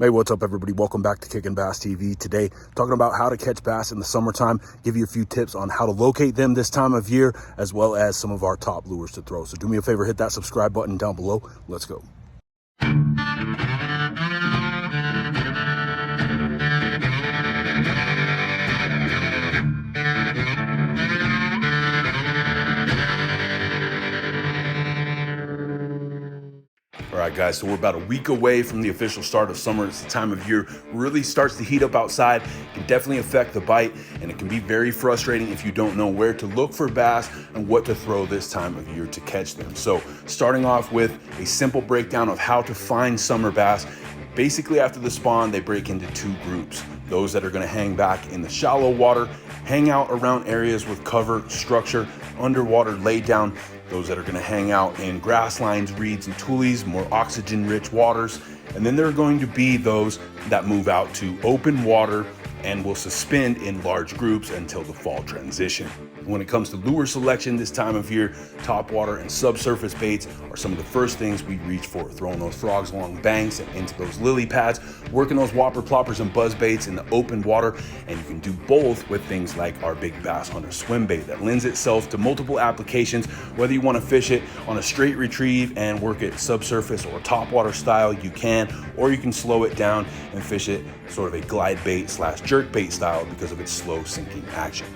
Hey, what's up, everybody? Welcome back to Kickin Bass TV. Today, talking about how to catch bass in the summertime, give you a few tips on how to locate them this time of year, as well as some of our top lures to throw. So do me a favor, hit that subscribe button down below. Let's go. All right, guys, so we're about a week away from the official start of summer. It's the time of year really starts to heat up outside. It can definitely affect the bite, and it can be very frustrating if you don't know where to look for bass and what to throw this time of year to catch them. So starting off with a simple breakdown of how to find summer bass. Basically, after the spawn, they break into two groups. Those that are gonna hang back in the shallow water, hang out around areas with cover, structure, underwater lay down. Those that are gonna hang out in grass lines, reeds, and tules, more oxygen-rich waters. And then there are going to be those that move out to open water and will suspend in large groups until the fall transition. When it comes to lure selection this time of year, topwater and subsurface baits are some of the first things we reach for. Throwing those frogs along banks and into those lily pads, working those whopper ploppers and buzz baits in the open water, and you can do both with things like our Big Bass Hunter swim bait that lends itself to multiple applications. Whether you want to fish it on a straight retrieve and work it subsurface or topwater style, you can, or you can slow it down and fish it sort of a glide bait / jerk bait style because of its slow sinking action.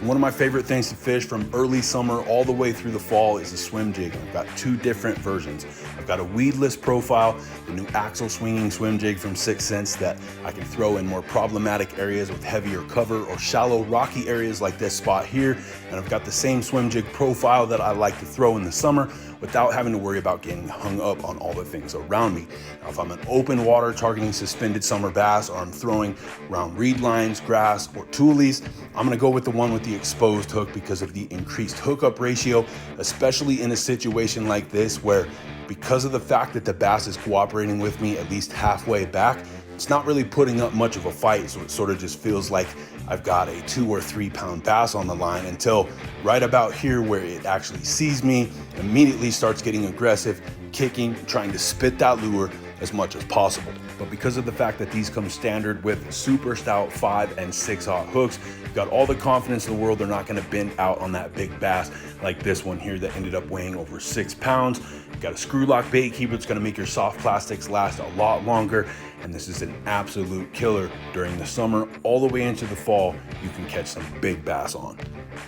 One of my favorite things to fish from early summer all the way through the fall is a swim jig. I've got two different versions. I've got a weedless profile, the new axle swinging swim jig from 6th Sense that I can throw in more problematic areas with heavier cover or shallow rocky areas like this spot here. And I've got the same swim jig profile that I like to throw in the summer without having to worry about getting hung up on all the things around me. Now, if I'm in open water targeting suspended summer bass, or I'm throwing around reed lines, grass, or tules, I'm gonna go with the one with the exposed hook because of the increased hookup ratio, especially in a situation like this where, because of the fact that the bass is cooperating with me at least halfway back, it's not really putting up much of a fight, so it sort of just feels like I've got a 2 or 3 pound bass on the line until right about here where it actually sees me, immediately starts getting aggressive, kicking, trying to spit that lure as much as possible. But because of the fact that these come standard with super stout 5 and 6/0 hooks, you've got all the confidence in the world they're not gonna bend out on that big bass like this one here that ended up weighing over 6 pounds. You've got a screw lock bait keeper that's gonna make your soft plastics last a lot longer. And this is an absolute killer during the summer all the way into the fall. You can catch some big bass on.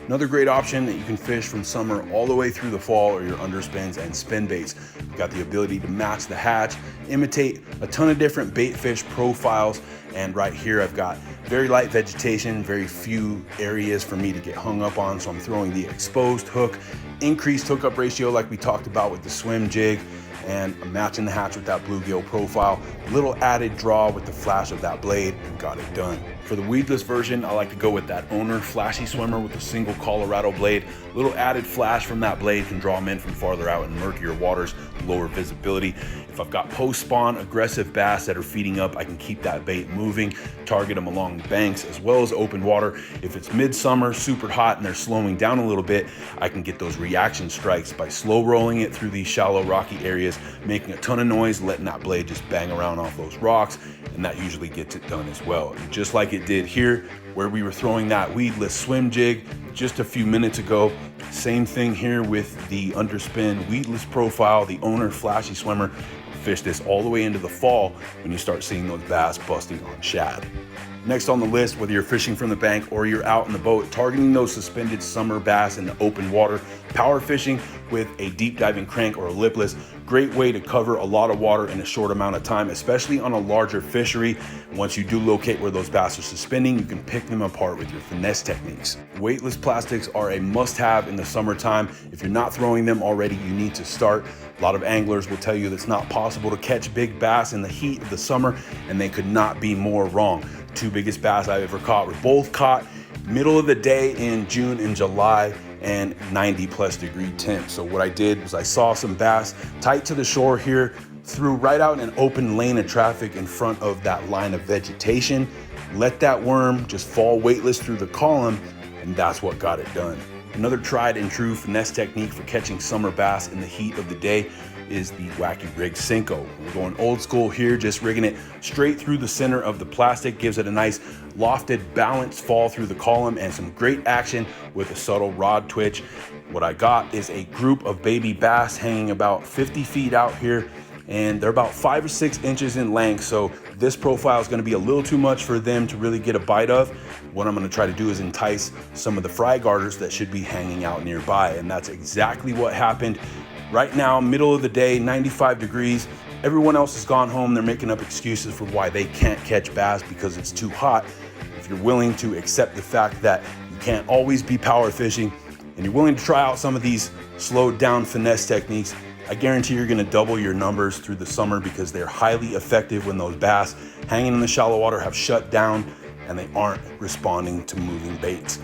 Another great option that you can fish from summer all the way through the fall are your underspins and spin baits. You've got the ability to match the hatch, imitate a ton of different bait fish profiles. And right here, I've got very light vegetation, very few areas for me to get hung up on. So I'm throwing the exposed hook, increased hookup ratio like we talked about with the swim jig, and I'm matching the hatch with that bluegill profile. A little added draw with the flash of that blade, and got it done. For the weedless version, I like to go with that Owner flashy swimmer with a single Colorado blade. A little added flash from that blade can draw them in from farther out in murkier waters, lower visibility. If I've got post-spawn aggressive bass that are feeding up, I can keep that bait moving, target them along banks as well as open water. If it's midsummer, super hot, and they're slowing down a little bit, I can get those reaction strikes by slow rolling it through these shallow rocky areas, making a ton of noise, letting that blade just bang around off those rocks, and that usually gets it done as well. And just like it did here, where we were throwing that weedless swim jig just a few minutes ago, same thing here with the underspin weedless profile, the Owner flashy swimmer. Fish this all the way into the fall when you start seeing those bass busting on shad. Next on the list, whether you're fishing from the bank or you're out in the boat, targeting those suspended summer bass in the open water, power fishing with a deep diving crank or a lipless, great way to cover a lot of water in a short amount of time, especially on a larger fishery. Once you do locate where those bass are suspending, you can pick them apart with your finesse techniques. Weightless plastics are a must-have in the summertime. If you're not throwing them already, you need to start. A lot of anglers will tell you that it's not possible to catch big bass in the heat of the summer, and they could not be more wrong. Two biggest bass I've ever caught were both caught middle of the day in June and July, and 90+ degree temp. So what I did was I saw some bass tight to the shore here, threw right out in an open lane of traffic in front of that line of vegetation, let that worm just fall weightless through the column, and that's what got it done. Another tried and true finesse technique for catching summer bass in the heat of the day is the Wacky Rig Cinco. We're going old school here, just rigging it straight through the center of the plastic, gives it a nice lofted balanced fall through the column and some great action with a subtle rod twitch. What I got is a group of baby bass hanging about 50 feet out here, and they're about 5 or 6 inches in length. So this profile is going to be a little too much for them to really get a bite of. What I'm going to try to do is entice some of the fry garters that should be hanging out nearby. And that's exactly what happened. Right now, middle of the day, 95 degrees. Everyone else has gone home. They're making up excuses for why they can't catch bass because it's too hot. If you're willing to accept the fact that you can't always be power fishing and you're willing to try out some of these slowed down finesse techniques, I guarantee you're gonna double your numbers through the summer because they're highly effective when those bass hanging in the shallow water have shut down and they aren't responding to moving baits.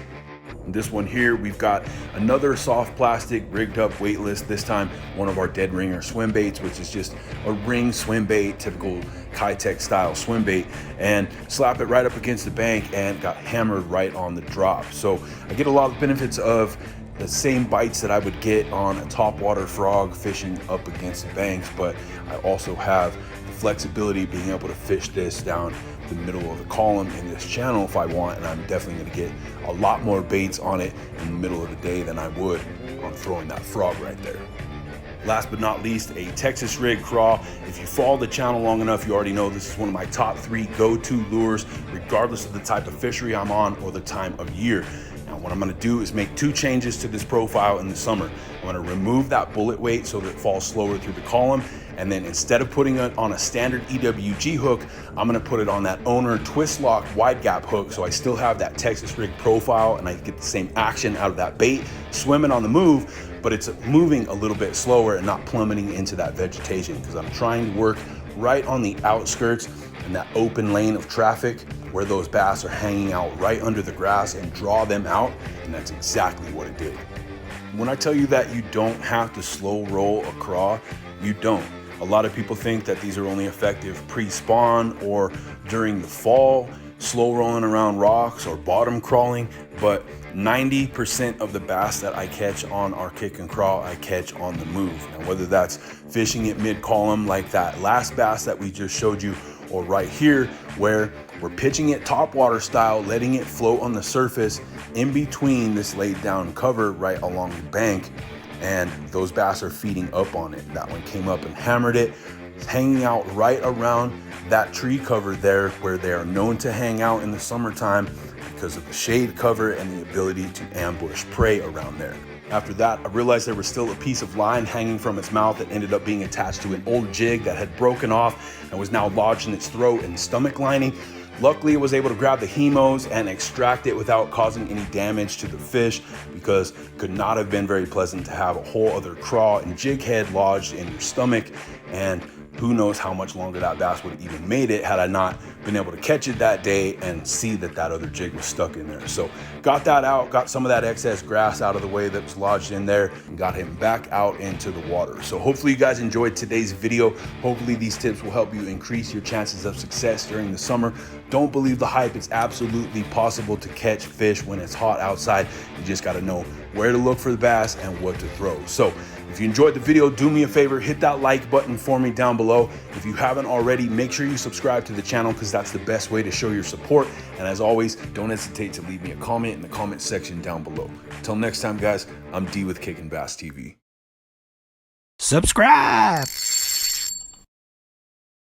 This one here, we've got another soft plastic rigged up weightless, this time one of our dead ringer swim baits, which is just a ring swim bait, typical Kitech style swim bait, and slap it right up against the bank and got hammered right on the drop. So I get a lot of benefits of the same bites that I would get on a topwater frog fishing up against the banks, but I also have the flexibility of being able to fish this down the middle of the column in this channel if I want, and I'm definitely going to get a lot more baits on it in the middle of the day than I would on throwing that frog right there. Last but not least, a Texas rig craw. If you follow the channel long enough, you already know this is one of my top 3 go-to lures, regardless of the type of fishery I'm on or the time of year. Now, what I'm gonna do is make 2 changes to this profile in the summer. I'm gonna remove that bullet weight so that it falls slower through the column. And then instead of putting it on a standard EWG hook, I'm gonna put it on that Owner twist lock wide gap hook. So I still have that Texas rig profile and I get the same action out of that bait, swimming on the move, but it's moving a little bit slower and not plummeting into that vegetation because I'm trying to work right on the outskirts in that open lane of traffic where those bass are hanging out right under the grass and draw them out. And that's exactly what it did. When I tell you that you don't have to slow roll a craw, you don't. A lot of people think that these are only effective pre-spawn or during the fall, slow rolling around rocks or bottom crawling, but 90% of the bass that I catch on our Kickin craw, I catch on the move. Now, whether that's fishing it mid-column like that last bass that we just showed you, or right here where we're pitching it topwater style, letting it float on the surface in between this laid down cover right along the bank, and those bass are feeding up on it. That one came up and hammered it. It's hanging out right around that tree cover there where they are known to hang out in the summertime because of the shade cover and the ability to ambush prey around there. After that, I realized there was still a piece of line hanging from its mouth that ended up being attached to an old jig that had broken off and was now lodged in its throat and stomach lining. Luckily, I was able to grab the hemos and extract it without causing any damage to the fish because it could not have been very pleasant to have a whole other craw and jig head lodged in your stomach, and who knows how much longer that bass would have even made it had I not been able to catch it that day and see that that other jig was stuck in there. So got that out, got some of that excess grass out of the way that was lodged in there, and got him back out into the water. So hopefully you guys enjoyed today's video. Hopefully these tips will help you increase your chances of success during the summer. Don't believe the hype. It's absolutely possible to catch fish when it's hot outside. You just got to know where to look for the bass and what to throw. So if you enjoyed the video, do me a favor, hit that like button for me down below. If you haven't already, make sure you subscribe to the channel because that's the best way to show your support. And as always, don't hesitate to leave me a comment in the comment section down below. Until next time, guys, I'm D with Kickin Bass TV. Subscribe!